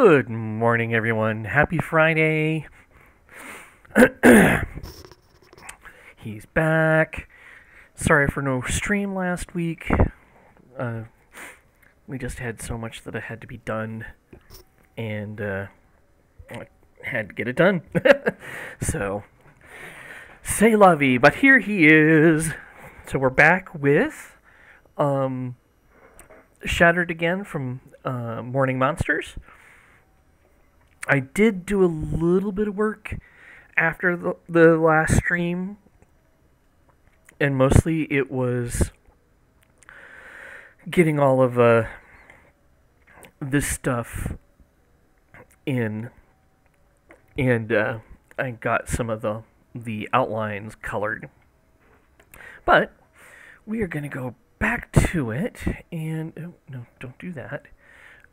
Good morning, everyone. Happy Friday. He's back. Sorry for no stream last week. Uh, we just had so much that had to be done, and I had to get it done. So, c'est la vie. But here he is. So we're back with Shattered again from Morning Monsters. I did do a little bit of work after the last stream, and mostly it was getting all of this stuff in, and I got some of the outlines colored. But we are going to go back to it, and oh, no, don't do that.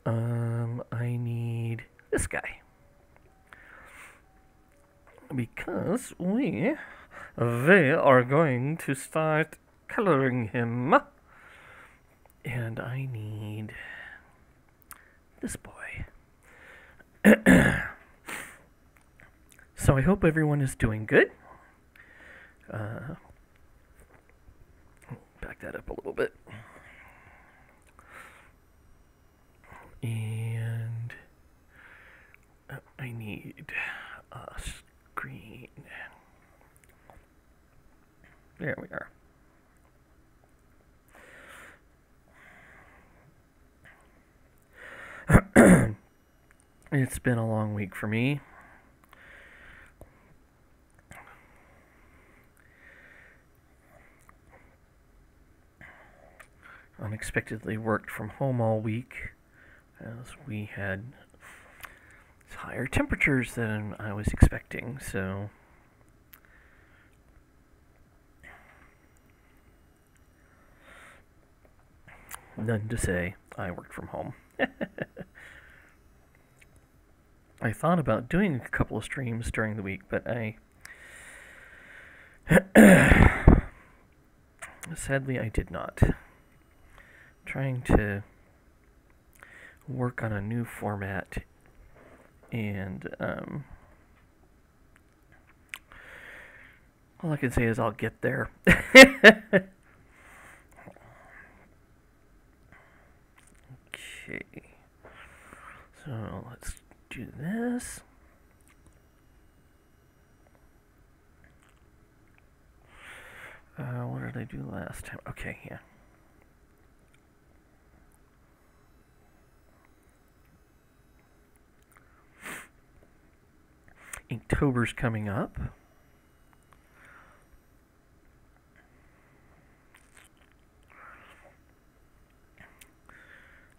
I need this guy, because they are going to start coloring him, and I need this boy. So I hope everyone is doing good. Back that up a little bit. And I need a screen. There we are. It's been a long week for me. Unexpectedly worked from home all week, as we had higher temperatures than I was expecting, so none to say. I worked from home. I thought about doing a couple of streams during the week, but sadly I did not. Trying to work on a new format, and all I can say is I'll get there. Okay, so let's do this. What did I do last time? Okay, yeah. Inktober's coming up.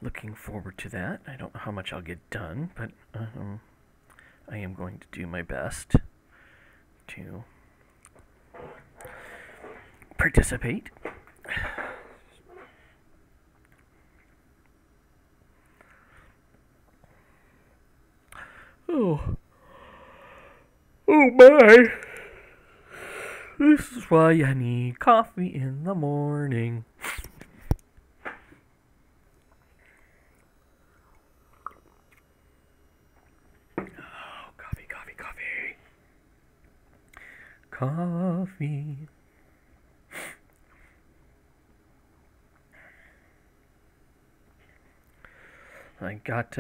Looking forward to that. I don't know how much I'll get done, but I am going to do my best to participate. Oh my! This is why I need coffee in the morning. Oh, coffee, coffee, coffee. Coffee. I got,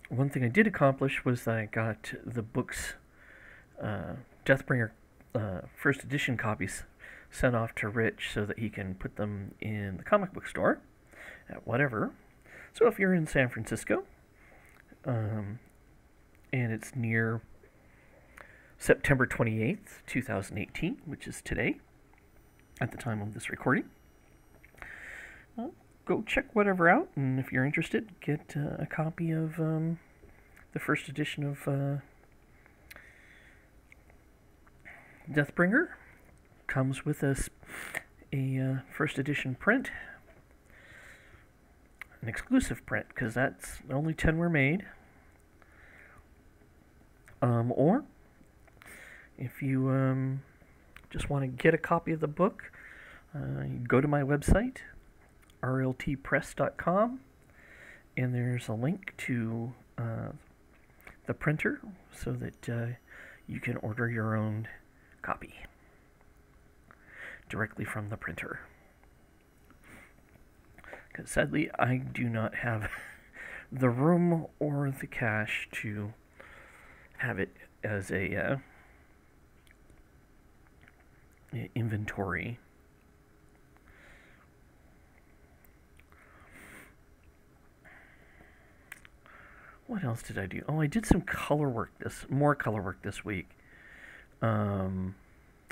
one thing I did accomplish was that I got the book's Deathbringer first edition copies sent off to Rich so that he can put them in the comic book store at whatever. So if you're in San Francisco, and it's near September 28th, 2018, which is today, at the time of this recording, go check whatever out, and if you're interested, get a copy of the first edition of Deathbringer. Comes with a first edition print, an exclusive print, because that's only 10 were made. Or if you just want to get a copy of the book, you go to my website, rltpress.com, and there's a link to the printer so that you can order your own copy directly from the printer. Because sadly, I do not have the room or the cash to have it as a inventory. What else did I do? Oh, I did some more color work this week. I don't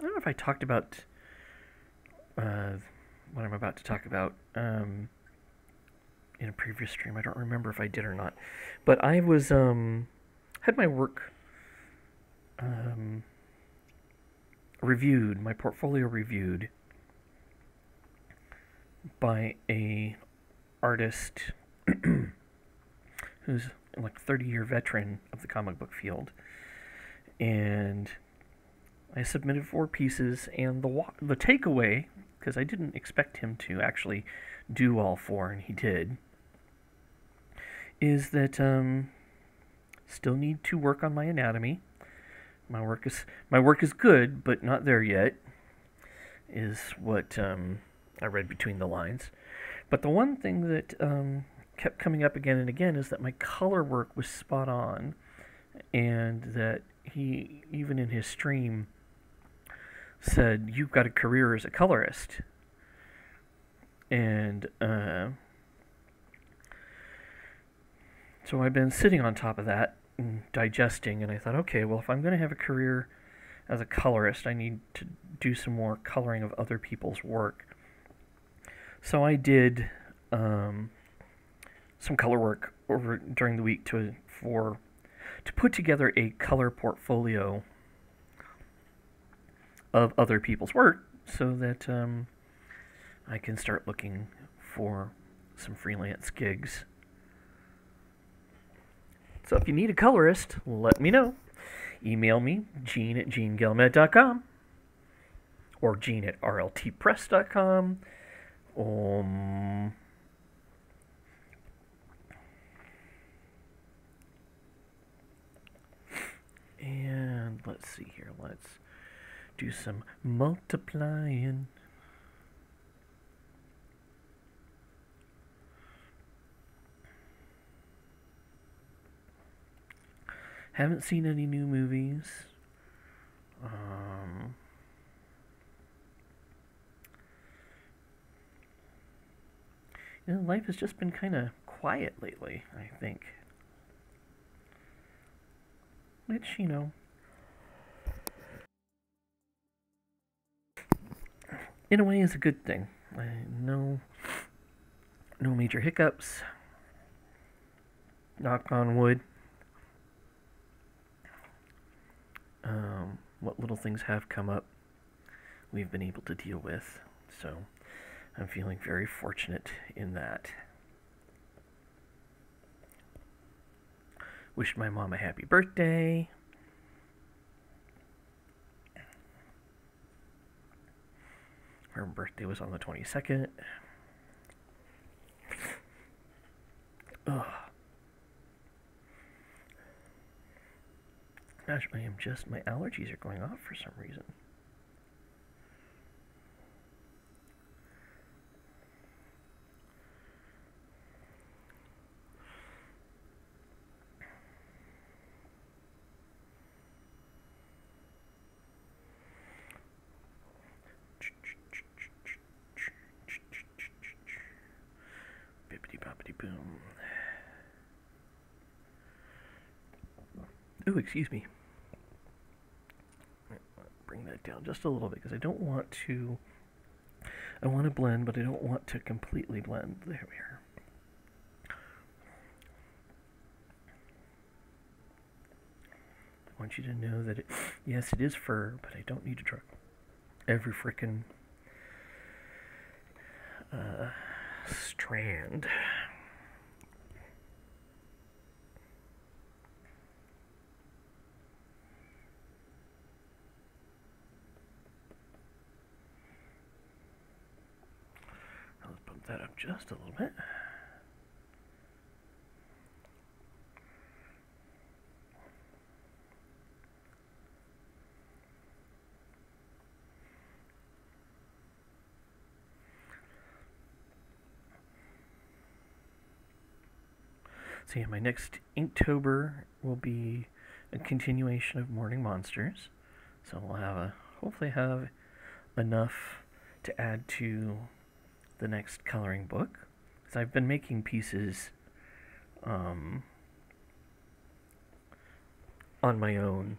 know if I talked about what I'm about to talk about in a previous stream. I don't remember if I did or not. But I was had my work reviewed, my portfolio reviewed by a artist who's like a 30-year veteran of the comic book field, and I submitted 4 pieces, and the takeaway, because I didn't expect him to actually do all 4, and he did, is that still need to work on my anatomy. My work is good, but not there yet, is what I read between the lines. But the one thing that kept coming up again and again is that my color work was spot on, and that he, even in his stream, said, "You've got a career as a colorist." And so I've been sitting on top of that and digesting, and I thought, okay, well, if I'm going to have a career as a colorist, I need to do some more coloring of other people's work. So I did some color work during the week to put together a color portfolio of other people's work, so that I can start looking for some freelance gigs. So if you need a colorist, let me know. Email me, gene@geneguilmette.com, or gene@rltpress.com. And let's see here. Let's do some multiplying. Haven't seen any new movies. Life has just been kind of quiet lately, I think. Which, in a way is a good thing. No major hiccups. Knock on wood. What little things have come up, we've been able to deal with. So I'm feeling very fortunate in that. Wished my mom a happy birthday. Her birthday was on the 22nd. Ugh. Gosh, my allergies are going off for some reason. Bippity boppity boom. Ooh, excuse me. Bring that down just a little bit, because I don't want to. I want to blend, but I don't want to completely blend. There we are. I want you to know that yes, it is fur, but I don't need to draw every frickin' strand. Let's bump that up just a little bit. So yeah, my next Inktober will be a continuation of Morning Monsters. So we'll hopefully have enough to add to the next coloring book. Because I've been making pieces on my own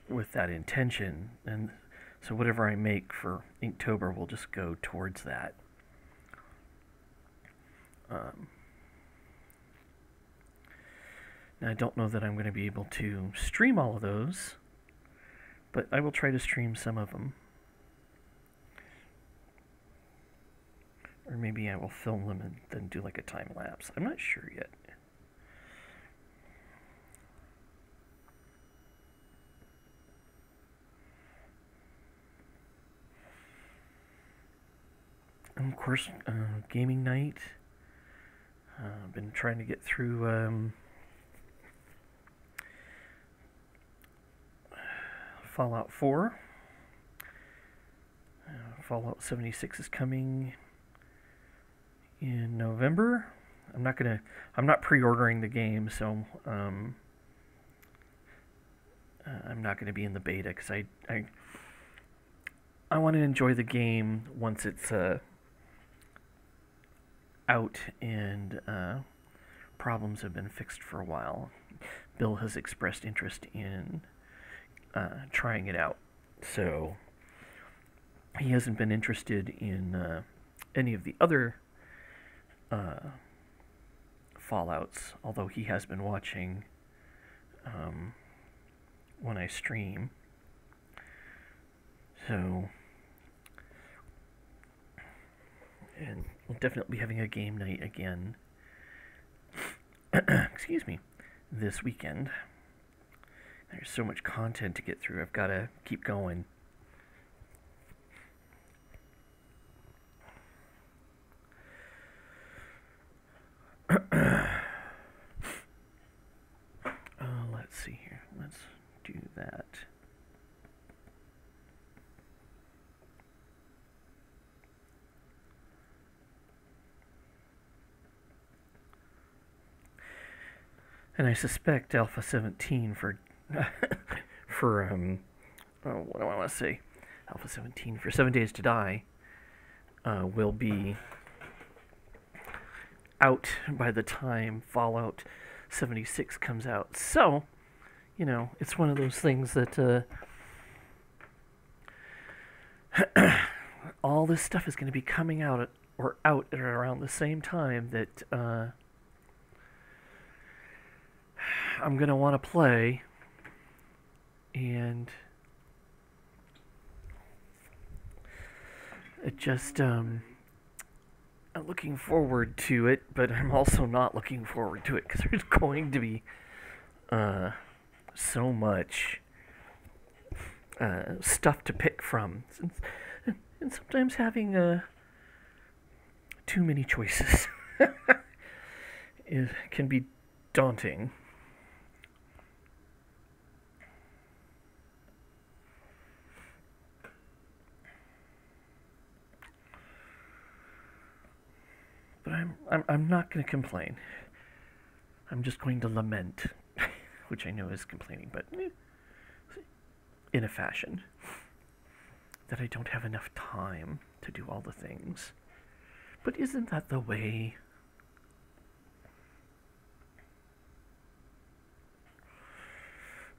with that intention, and so whatever I make for Inktober will just go towards that. Now I don't know that I'm going to be able to stream all of those, but I will try to stream some of them. Or maybe I will film them and then do like a time lapse. I'm not sure yet. And of course, gaming night. I've been trying to get through Fallout 4. Fallout 76 is coming in November. I'm not pre-ordering the game, so I'm not gonna be in the beta because I want to enjoy the game once it's out and problems have been fixed for a while. Bill has expressed interest in trying it out, so he hasn't been interested in any of the other Fallouts, although he has been watching when I stream. So, and we'll definitely be having a game night again. Excuse me, this weekend. There's so much content to get through. I've got to keep going. Let's see here. Let's do that. And I suspect Alpha 17 for for what do I want to say? Alpha 17 for 7 Days to Die will be out by the time Fallout 76 comes out. So, you know, it's one of those things that all this stuff is going to be coming out at around the same time that I'm going to want to play, and it just I'm looking forward to it, but I'm also not looking forward to it because there's going to be so much stuff to pick from, and sometimes having too many choices can be daunting. But I'm not going to complain. I'm just going to lament, which I know is complaining, but in a fashion that I don't have enough time to do all the things. But isn't that the way?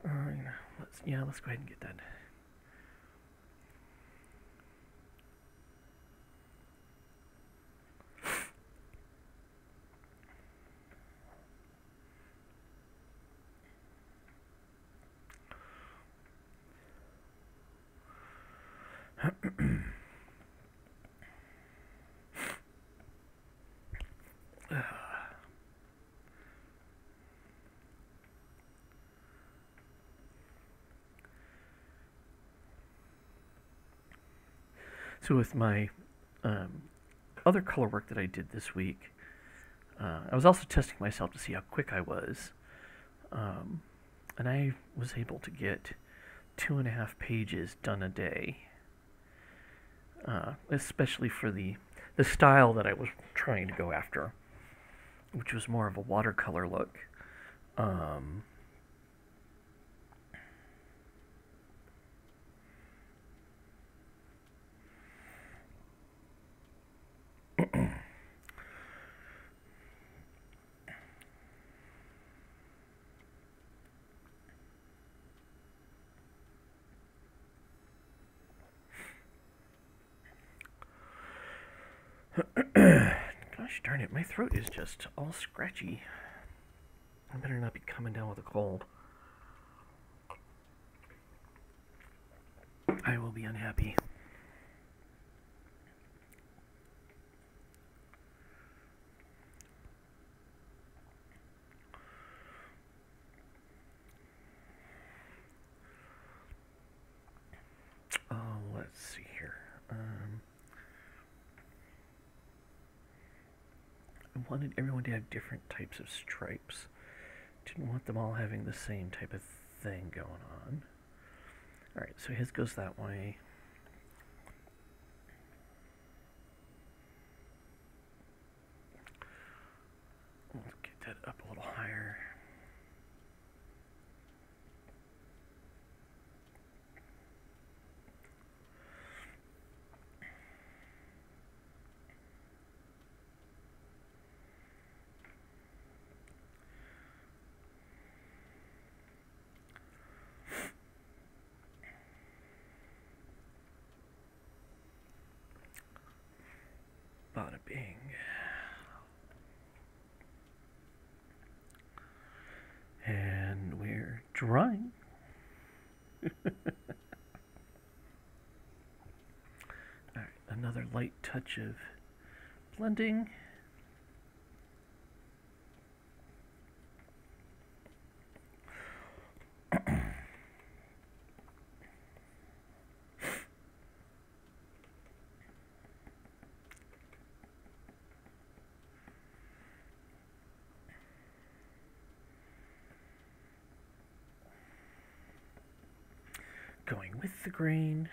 Let's go ahead and get that. So with my other color work that I did this week, I was also testing myself to see how quick I was, and I was able to get 2.5 pages done a day, especially for the style that I was trying to go after. which was more of a watercolor look. Um, Gosh darn it, my throat is just all scratchy. I better not be coming down with a cold. I will be unhappy. Let's see here. I wanted everyone to have different types of stripes. Didn't want them all having the same type of thing going on. Alright, so his goes that way. Let's get that up a little higher. Bada bing. And we're drying. Alright, another light touch of blending. Going with the grain,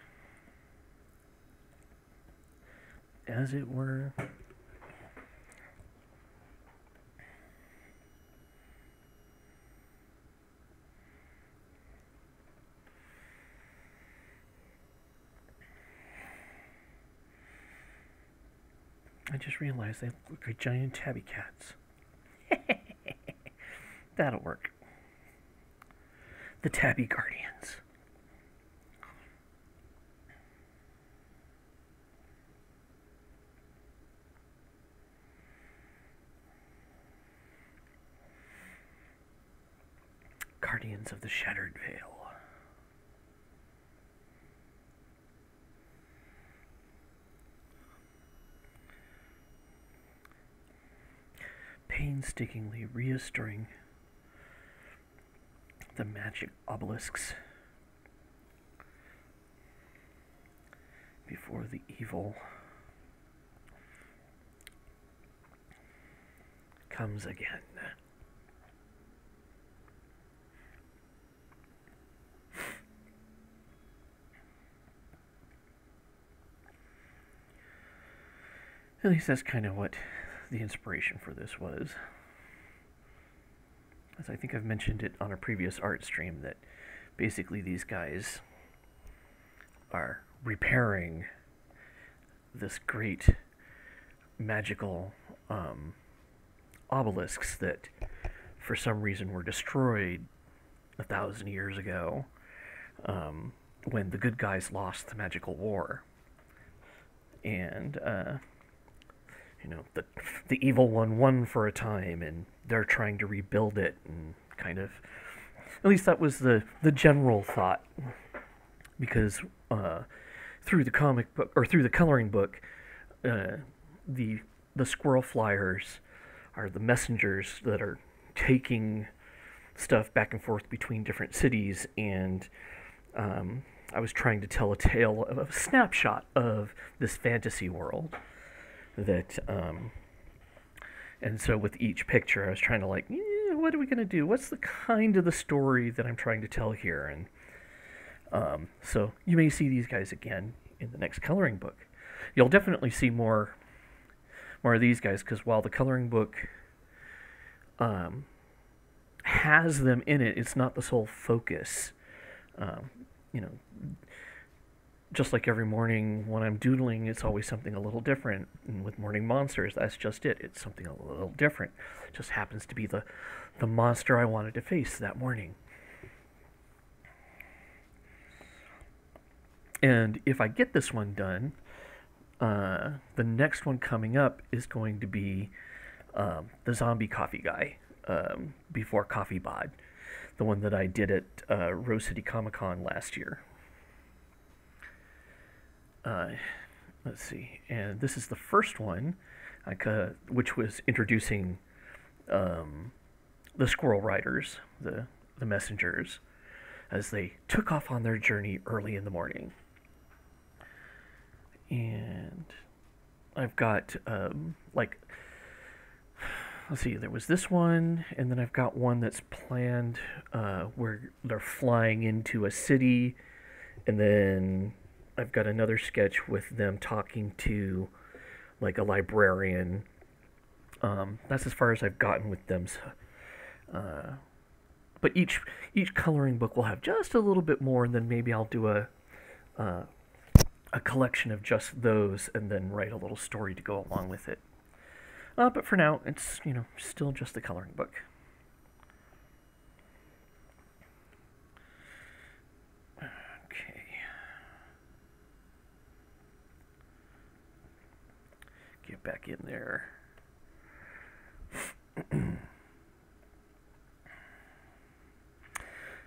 as it were. I just realized they look like giant tabby cats. That'll work. The Tabby Guardians. Guardians of the Shattered Veil. Painstakingly restoring the magic obelisks before the evil comes again. At least that's kind of what the inspiration for this was. As I think I've mentioned it on a previous art stream, that basically these guys are repairing this great magical obelisks that for some reason were destroyed 1,000 years ago, when the good guys lost the magical war. And you know, the evil one won for a time, and they're trying to rebuild it, and kind of, at least that was the general thought, because through the comic book, or through the coloring book, the squirrel flyers are the messengers that are taking stuff back and forth between different cities, and I was trying to tell a tale of a snapshot of this fantasy world. That and so with each picture I was trying to like, what are we going to do? What's the kind of the story that I'm trying to tell here? And so you may see these guys again in the next coloring book. You'll definitely see more of these guys, because while the coloring book um, has them in it. It's not the sole focus. Um, you know, just like every morning when I'm doodling, it's always something a little different. And with Morning Monsters, that's just it. It's something a little different. It just happens to be the monster I wanted to face that morning. And if I get this one done, the next one coming up is going to be the zombie coffee guy, before Coffee Bod, the one that I did at Rose City Comic Con last year. Let's see, and this is the first one, which was introducing the Squirrel Riders, the messengers, as they took off on their journey early in the morning. And I've got let's see, there was this one, and then I've got one that's planned where they're flying into a city, and then I've got another sketch with them talking to like a librarian. That's as far as I've gotten with them. But each coloring book will have just a little bit more, and then maybe I'll do a collection of just those, and then write a little story to go along with it. But for now, it's still just the coloring book. Okay. Get back in there.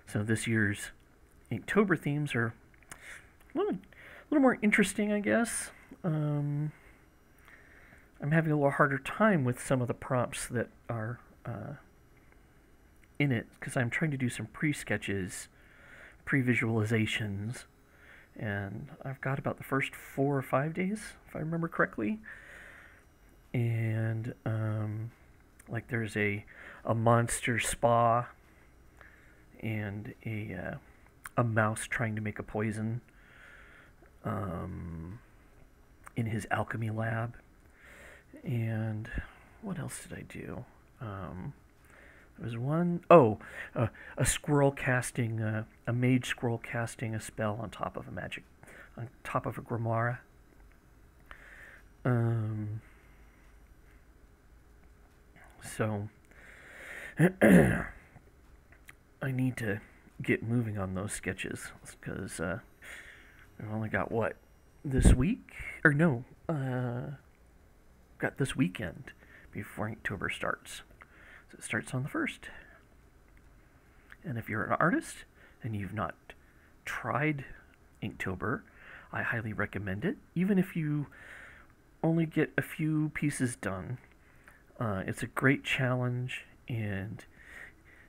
So this year's Inktober themes are a little more interesting, I guess. I'm having a little harder time with some of the prompts that are in it, because I'm trying to do some pre-sketches, pre-visualizations, and I've got about the first 4 or 5 days, if I remember correctly. And like there's a monster spa, and a mouse trying to make a poison in his alchemy lab. And what else did I do? There was one, a squirrel casting, a mage squirrel casting a spell on top of a grimoire. So I need to get moving on those sketches, because we've only got this week, or no, got this weekend before Inktober starts. So it starts on the 1st. And if you're an artist and you've not tried Inktober, I highly recommend it. Even if you only get a few pieces done, it's a great challenge, and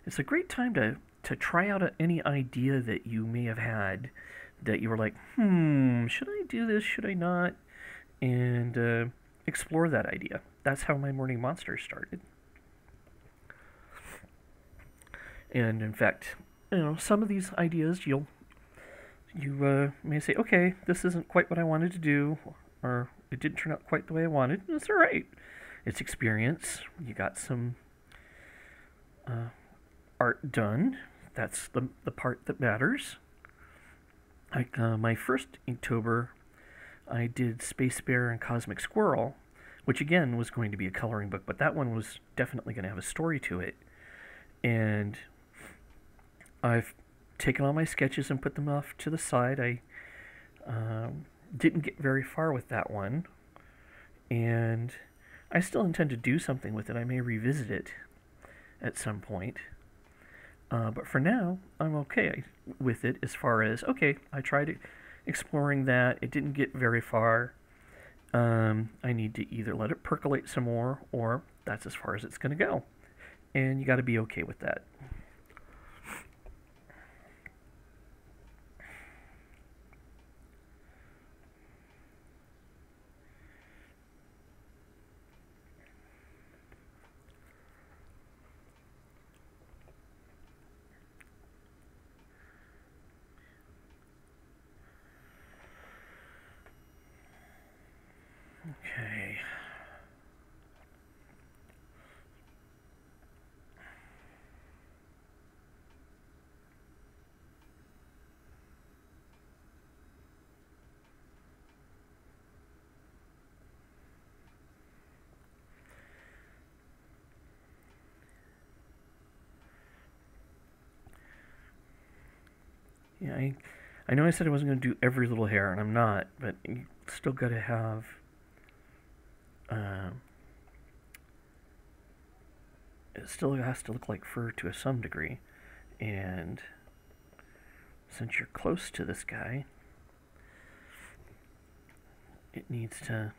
it's a great time to try out any idea that you may have had that you were like, should I do this, should I not? And explore that idea. That's how my Morning Monsters started. And in fact, some of these ideas you may say, okay, this isn't quite what I wanted to do, or it didn't turn out quite the way I wanted. That's all right. It's experience. You got some art done. That's the part that matters. Like my first Inktober, I did Space Bear and Cosmic Squirrel, which again was going to be a coloring book, but that one was definitely going to have a story to it. And I've taken all my sketches and put them off to the side. I didn't get very far with that one, and I still intend to do something with it. I may revisit it at some point. But for now, I'm okay with it as far as, okay, I tried exploring that. It didn't get very far. I need to either let it percolate some more, or that's as far as it's going to go. And you got to be okay with that. Okay. Yeah, I know I said I wasn't going to do every little hair, and I'm not, but you still got to have. Uh, it still has to look like fur to some degree, and since you're close to this guy, it needs to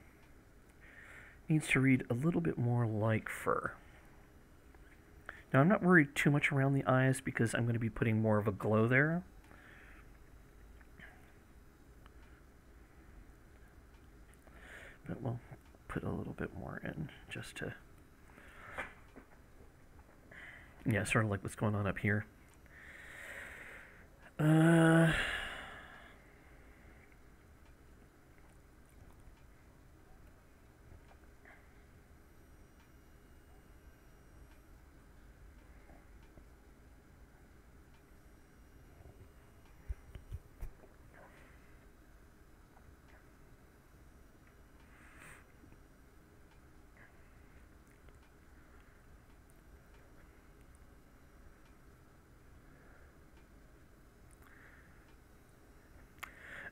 read a little bit more like fur. Now I'm not worried too much around the eyes because I'm going to be putting more of a glow there. But we'll put a little bit more in just to, yeah, sort of like what's going on up here.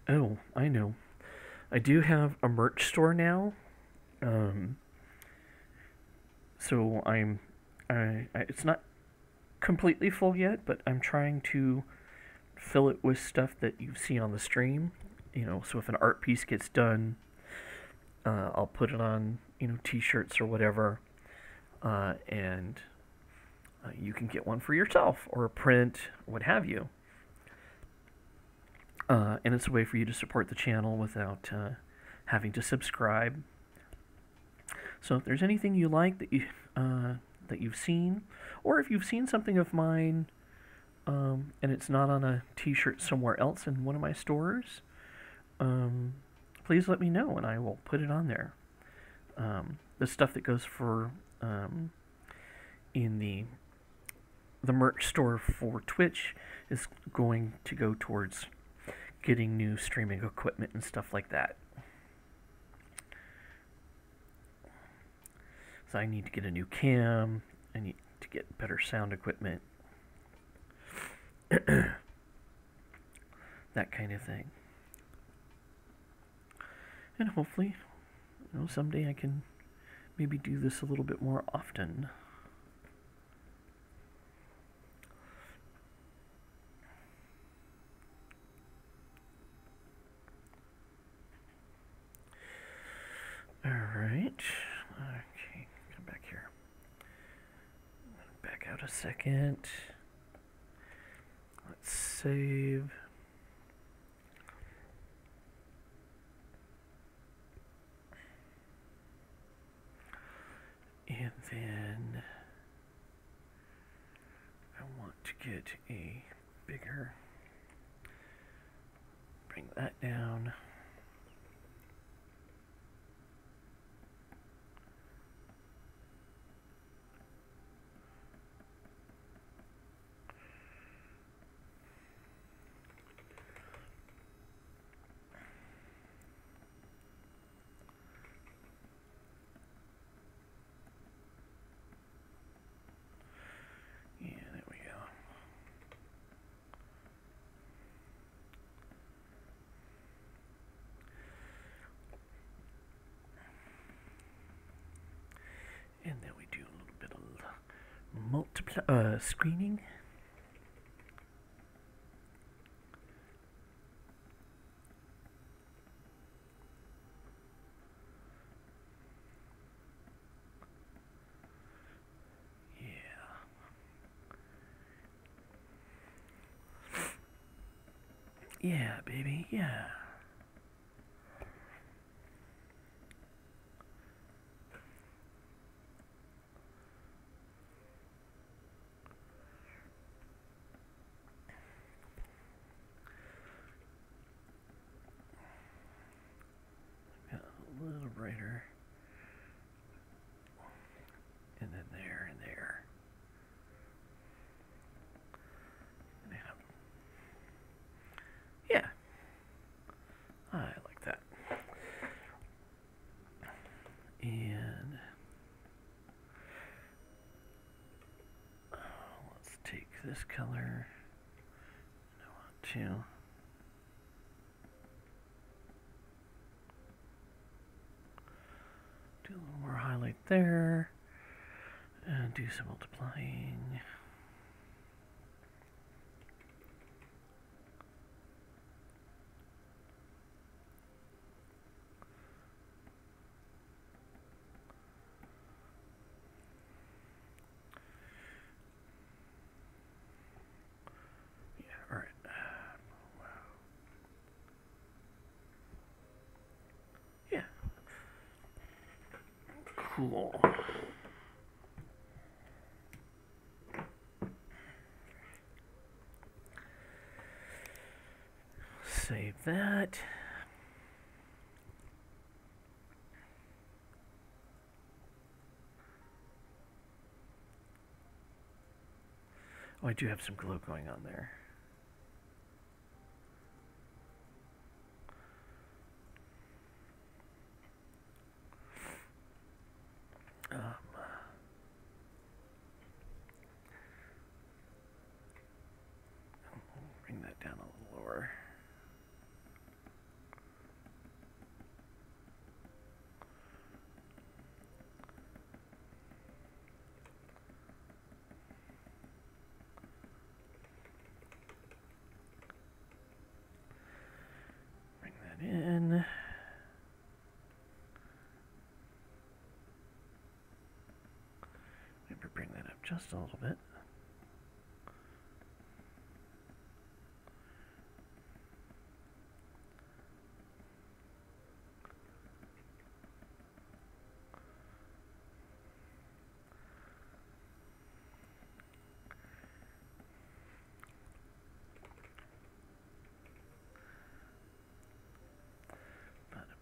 Oh, I know. I do have a merch store now. So it's not completely full yet, but I'm trying to fill it with stuff that you see on the stream. So if an art piece gets done, I'll put it on, t-shirts or whatever, and you can get one for yourself or a print, what have you. And it's a way for you to support the channel without having to subscribe. So if there's anything you like that you've seen, or if you've seen something of mine and it's not on a t-shirt somewhere else in one of my stores, please let me know and I will put it on there. The stuff that goes for in the merch store for Twitch is going to go towards getting new streaming equipment and stuff like that. So I need to get a new cam. I need to get better sound equipment. That kind of thing. And hopefully, someday I can maybe do this a little bit more often. Alright. Okay, come back here. Back out a second. Let's save. And then I want to get a bigger, bring that down. And then we do a little bit of screening. Yeah, baby, yeah. Got a little brighter. And then there and there. Yeah. I like that. And let's take this color. I want to do a little more highlight there and do some multiplying. All right. Yeah. Cool. Save that. Oh, I do have some glow going on there. Bring that down a little lower. Bring that in. Maybe bring that up just a little bit.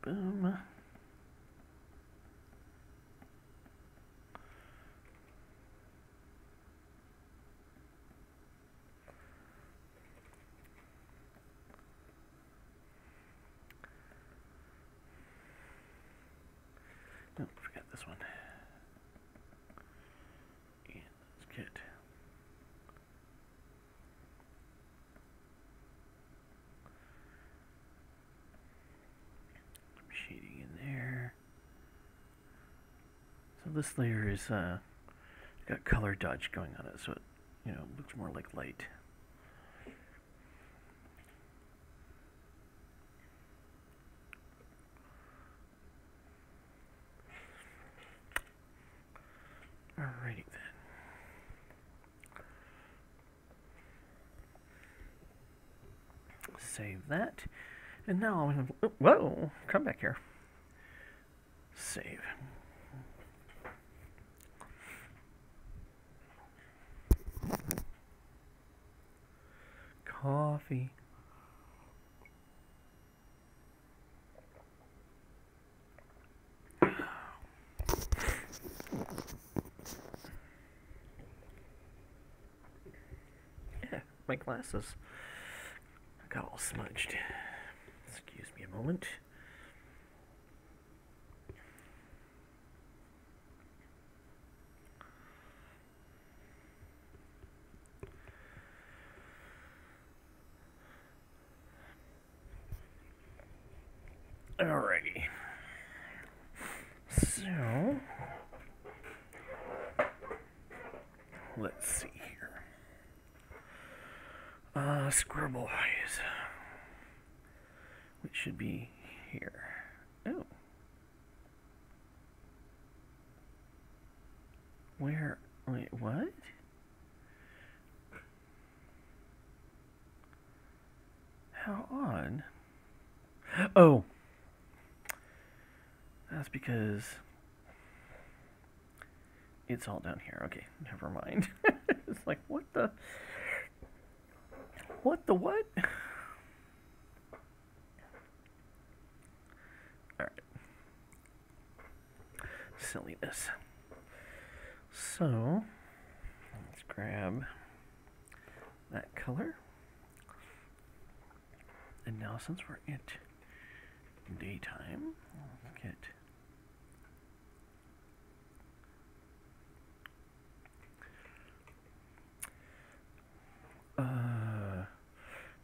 Boom. Oh, forgot this one. And let's get some shading in there. So this layer is got color dodge going on it, so it looks more like light. Alrighty then. Save that. And now I'm gonna, whoa, come back here. Save. Coffee. Yeah, my glasses got all smudged. Excuse me a moment. Alrighty. So, let's see here. Scribble eyes. Which should be here. Oh. Where? Wait, what? How odd. Oh. That's because it's all down here. Okay, never mind. It's like, what the? What the what? Alright. Silliness. So, let's grab that color. And now since we're at daytime, let's get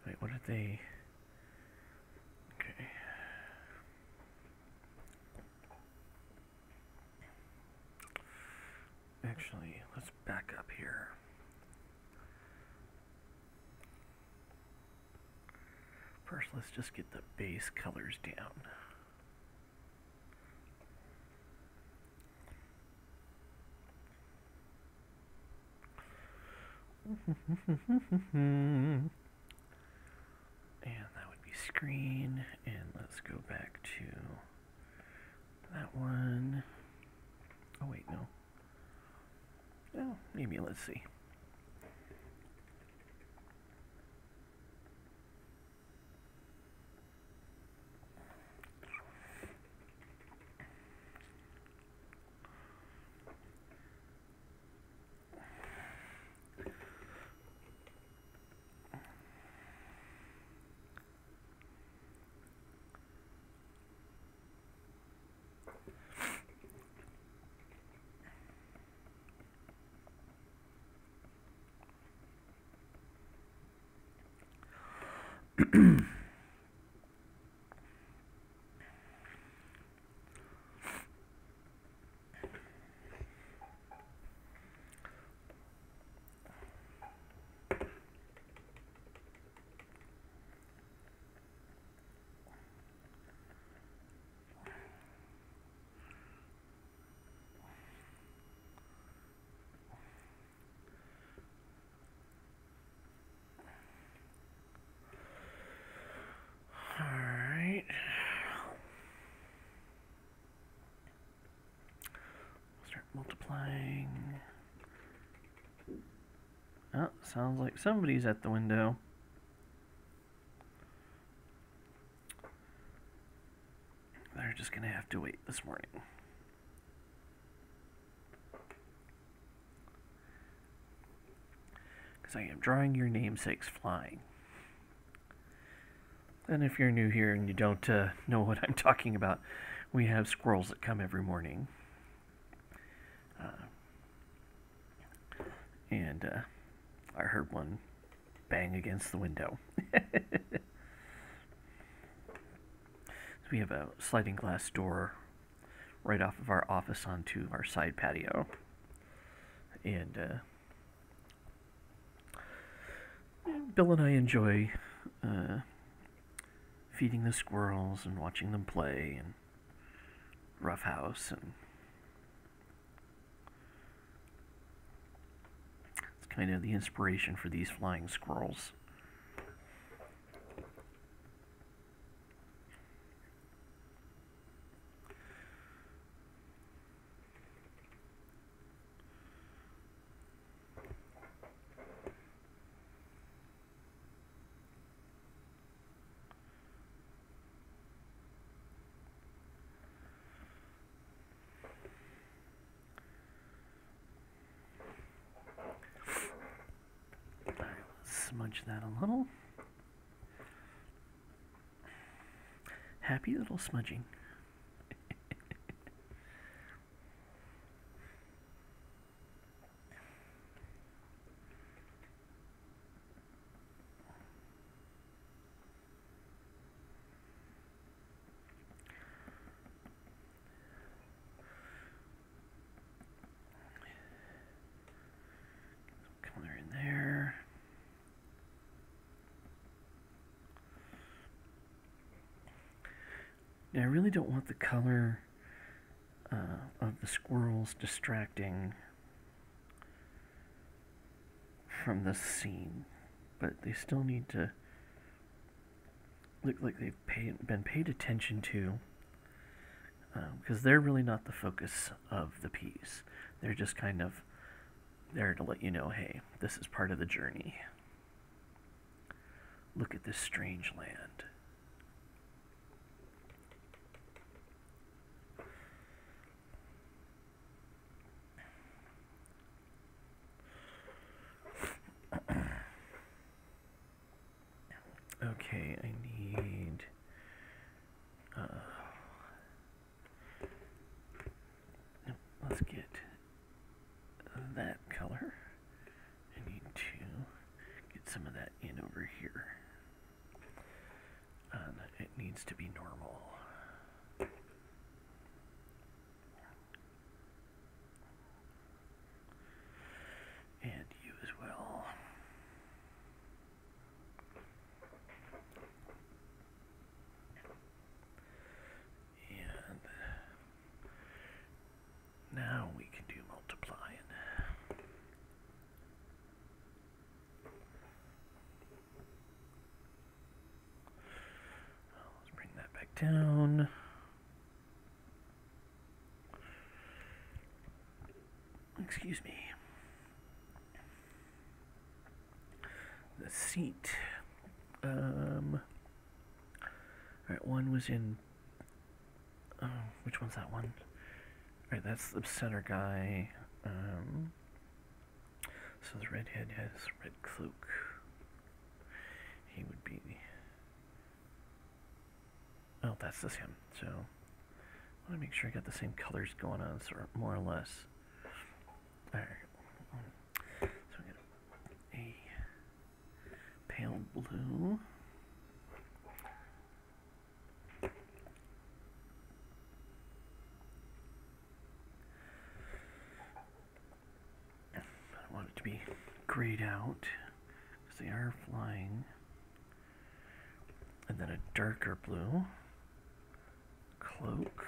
wait, what did they... Okay. Actually, let's back up here. First, let's just get the base colors down. And that would be screen. And let's go back to that one. Oh, wait, no. Oh, maybe, let's see. Multiplying. Oh, sounds like somebody's at the window. They're just gonna have to wait this morning. Because I am drawing your namesakes flying. And if you're new here and you don't know what I'm talking about, we have squirrels that come every morning. And I heard one bang against the window. So we have a sliding glass door right off of our office onto our side patio. And Bill and I enjoy feeding the squirrels and watching them play and roughhouse, and kind of the inspiration for these flying squirrels. Smudge that a little. Happy little smudging. Color in there. Now, I really don't want the color of the squirrels distracting from the scene, but they still need to look like they've been paid attention to, because they're really not the focus of the piece. They're just kind of there to let you know, hey, this is part of the journey. Look at this strange land. Okay, I need let's get that color. I need to get some of that in over here. needs to be normal. And you as well. And now we can do multiplying. Let's bring that back down. Excuse me. The seat. Alright, one was in. Which one's that one? Alright, that's the center guy. So the redhead has a red cloak. He would be. Oh, that's just him. So I want to make sure I got the same colors going on, so more or less. Alright. So we got a pale blue. I want it to be grayed out because they are flying. And then a darker blue cloak.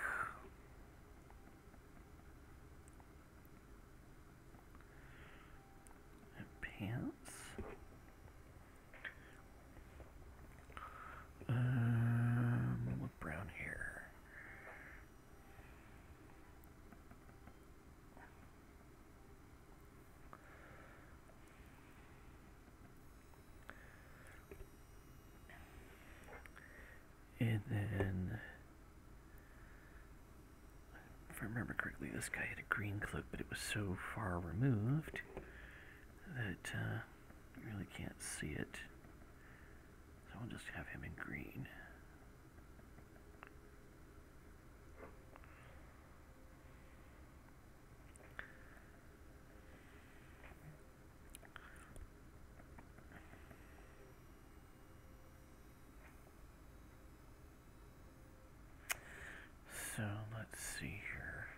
And pants. With brown hair. And then, if I remember correctly, this guy had a green cloak, but it was so far removed that you really can't see it. So I'll just have him in green. So let's see here,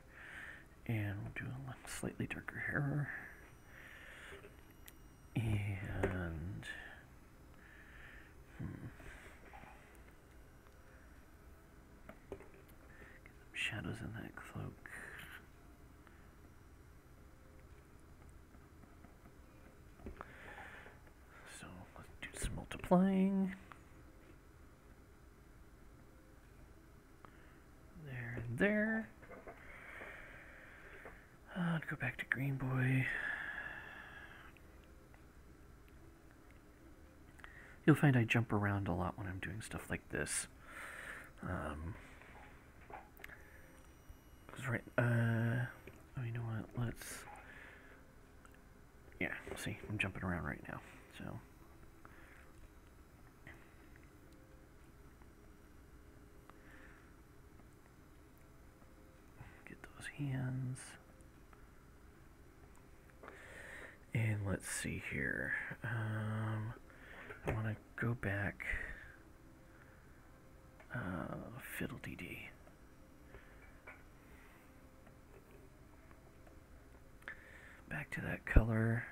and we'll do a slightly darker hair, and get some shadows in that cloak. So let's do some multiplying. There. Go back to Green Boy. You'll find I jump around a lot when I'm doing stuff like this. Right. Oh, you know what? Let's. Yeah. See, I'm jumping around right now. So. Hands. And let's see here. I want to go back. Fiddle-dee-dee. Back to that color.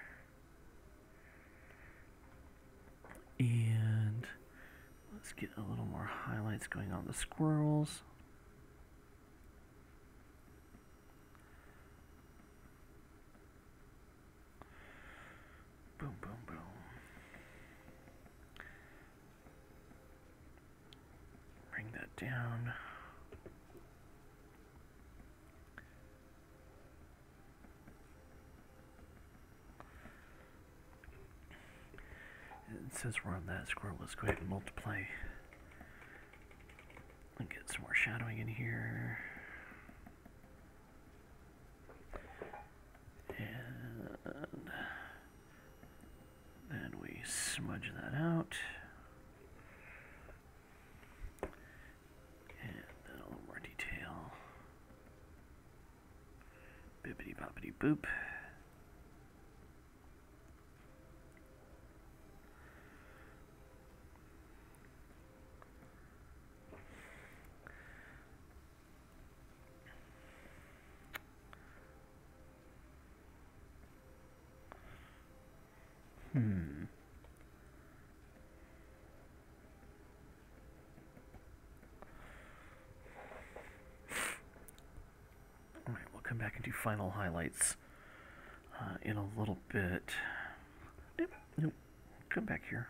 And let's get a little more highlights going on the squirrels. Boom, boom, boom. Bring that down. And since we're on that squirrel, let's go ahead and multiply and get some more shadowing in here. And then we smudge that out. And then a little more detail. Bippity boppity boop. Hmm. Alright, we'll come back and do final highlights in a little bit. Nope. Come back here.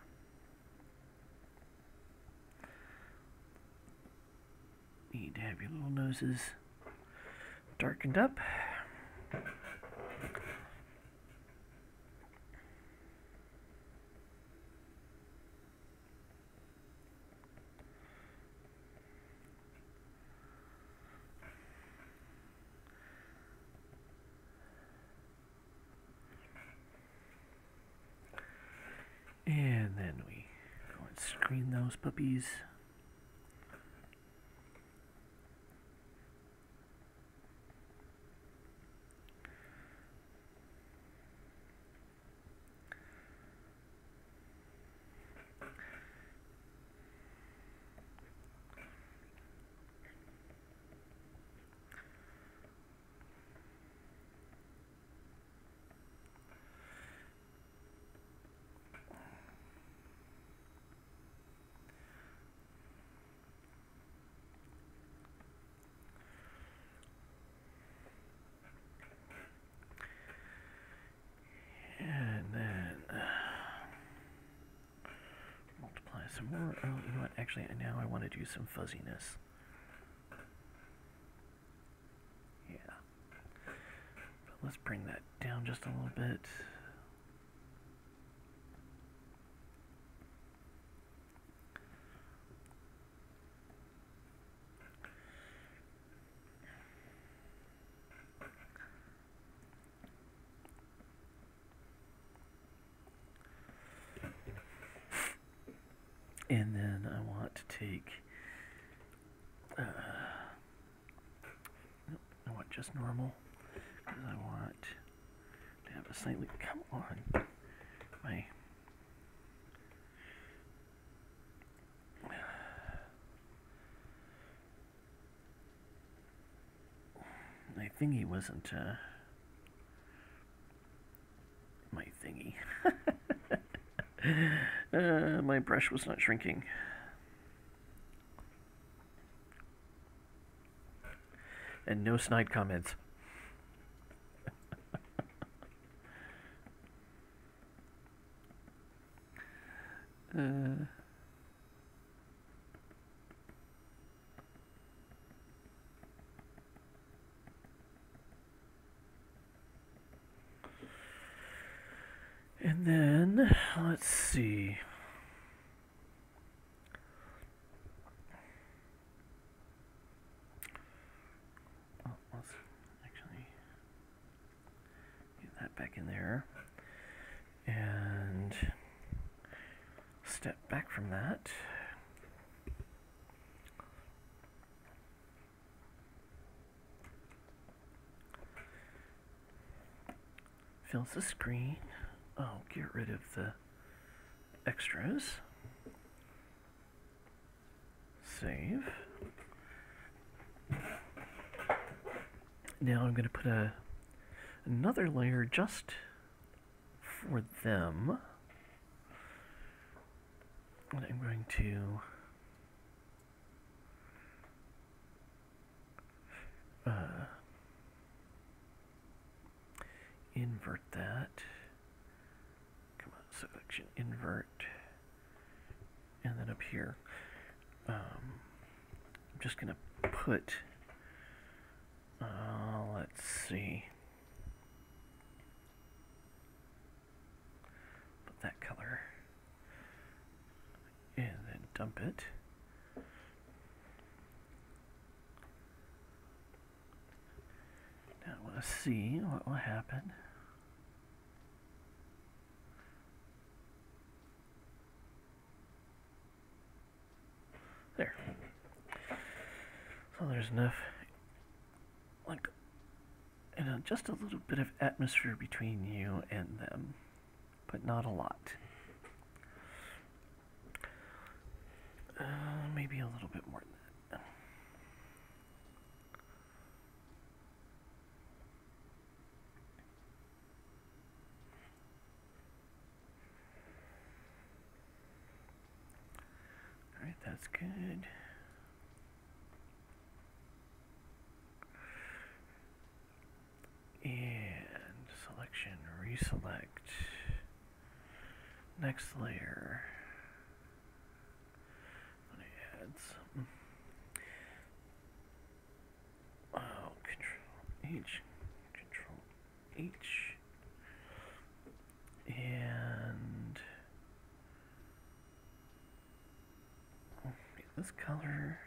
Need to have your little noses darkened up. And then we go and screen those puppies. Some more. Oh, you know what? Actually, now I want to do some fuzziness. Yeah. But let's bring that down just a little bit. And then I want to take, I want just normal, because I want to have a slightly, come on, my thingy wasn't, my thingy. My brush was not shrinking. And no snide comments. And then, let's see. Oh, let's actually get that back in there. And step back from that. Fills the screen. Oh, get rid of the extras. Save. Now I'm going to put another layer just for them. And I'm going to invert that. Come on, selection, invert. And then up here, I'm just going to put, let's see, put that color, and then dump it. Now I want to see what will happen. There. So there's enough, like, and just a little bit of atmosphere between you and them, but not a lot. Maybe a little bit more than that. that's good. And selection, reselect. Next layer. Let me add some. Oh, Control H, Control H, and get this color.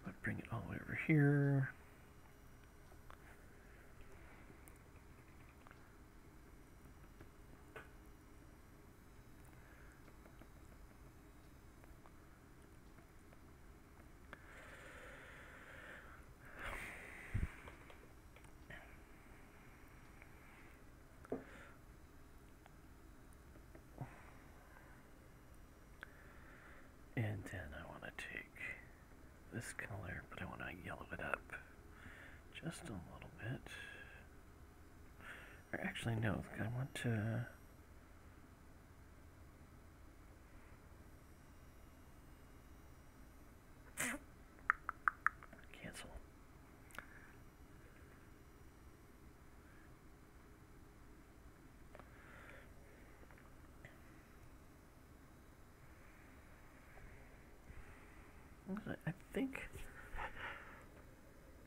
But bring it all the way over here. And then I want to take this color, but I want to yellow it up just a little bit. Or actually, no, I want to... cancel.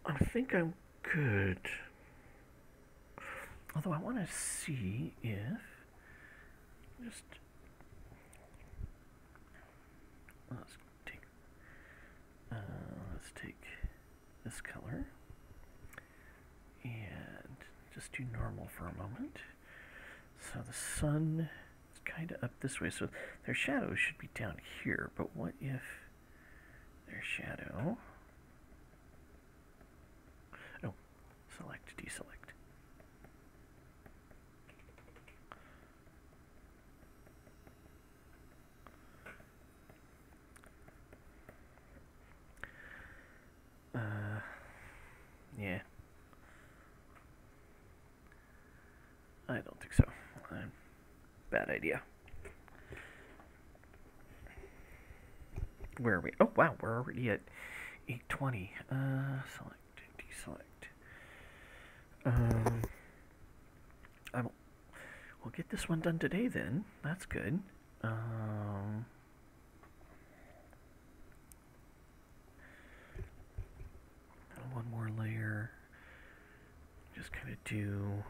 I think I'm good. Although I want to see if let's take this color and just do normal for a moment. So the sun is kind of up this way, so their shadow should be down here. But what if their shadow? Oh, select, deselect. Yeah. I don't think so. Bad idea. Where are we? Oh, wow, we're already at 8:20. Select, deselect. We'll get this one done today then. That's good. One more layer. Just kind of do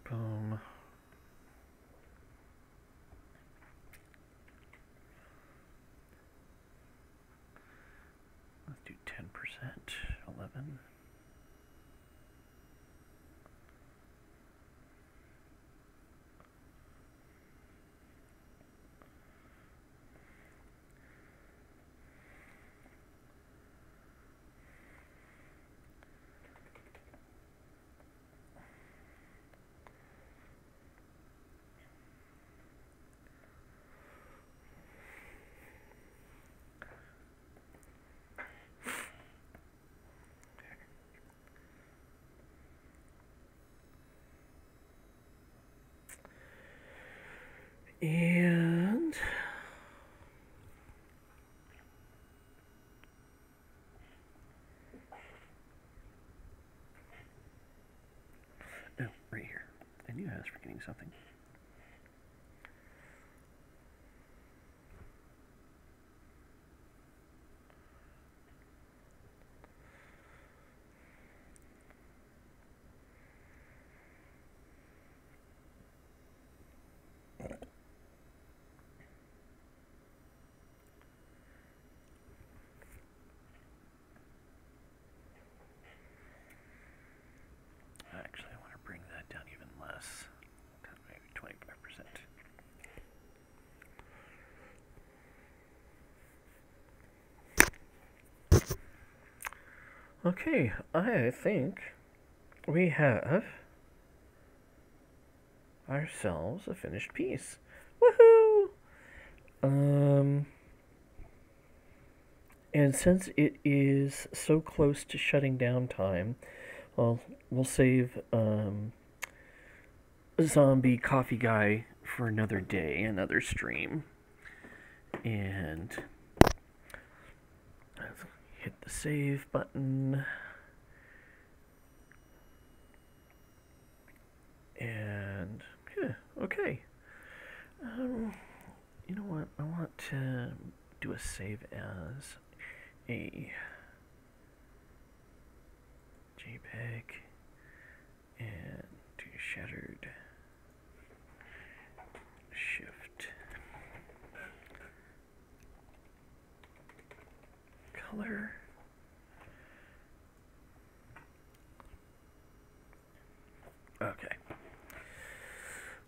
boom. Let's do 10%, 11. And oh, right here. I knew I was forgetting something. Actually, I want to bring that down even less. Maybe 25%. Okay, I think we have ourselves a finished piece. Woohoo! And since it is so close to shutting down time, well, we'll save Zombie Coffee Guy for another day, another stream. And let's hit the save button. And yeah, okay. You know what? I want to do a save as a JPEG and do shattered shift color. Okay.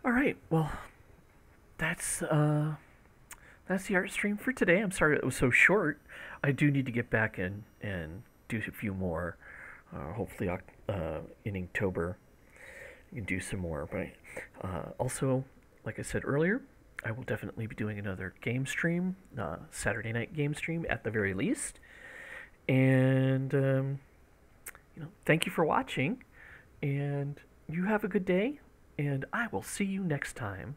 All right. Well, that's the art stream for today. I'm sorry it was so short. I do need to get back and do a few more. Hopefully, in October, you can do some more. But also, like I said earlier, I will definitely be doing another game stream, Saturday night game stream at the very least. And thank you for watching, and you have a good day. And I will see you next time.